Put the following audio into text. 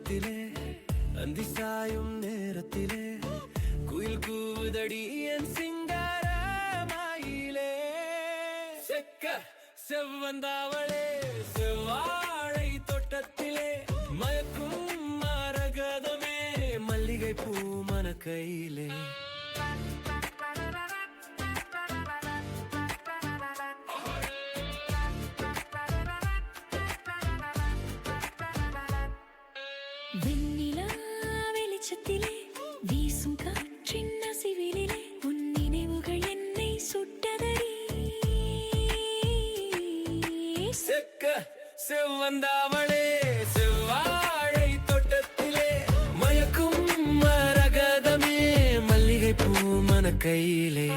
தூரத்திலே அந்தி சாயும் நேரத்திலே குயில் கூவுதடி என் சிங்காரமாயிலே செக்க செவ்வந்தாவளே செவ்வாழை தோட்டத்திலே மயக்கும் மரகதமே மல்லிகை பூ மன கையிலே வெண்ணிலா வெளிச்சத்திலே வீசும் காற்றின் அசைவிலே உன் நினைவுகள் என்னை சுட்டதடி செக்க செவ்வந்தாவளே செவ்வாழை தோட்டத்திலே மயக்கும் மரகதமே மல்லிகை பூ மன கையிலே